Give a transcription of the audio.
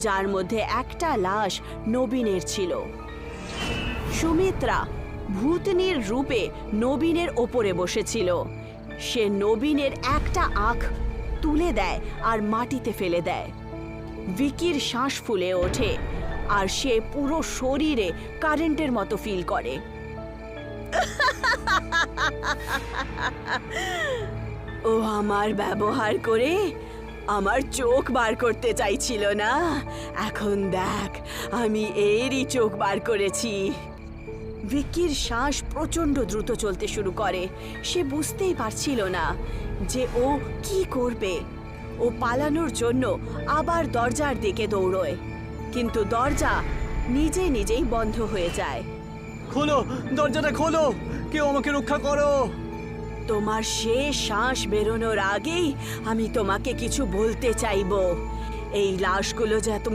যার মধ্যে একটা লাশ নবীনের ছিল। সুমিত্রা ভূতনির রূপে নবীনের ওপরে বসেছিল। সে নবীনের একটা আঁখ তুলে দেয় আর মাটিতে ফেলে দেয়। ভিকির শ্বাস ফুলে ওঠে আর সে পুরো শরীরে কারেন্টের মতো ফিল করে। ও আমার ব্যবহার করে আমার চোখ বার করতে চাইছিল না, এখন দেখ আমি এরই চোখ বার করেছি। ভিকির শ্বাস প্রচণ্ড দ্রুত চলতে শুরু করে। সে বুঝতেই পারছিল না যে ও কি করবে। ও পালানোর জন্য আবার দরজার দিকে দৌড়য়, কিন্তু দরজা নিজে নিজেই বন্ধ হয়ে যায়। খোলো, দরজাটা খোলো, কেউ আমাকে রক্ষা করো। তোমার শেষ শ্বাস বেরোনোর আগেই আমি তোমাকে কিছু বলতে চাইবো। এই লাশগুলো যা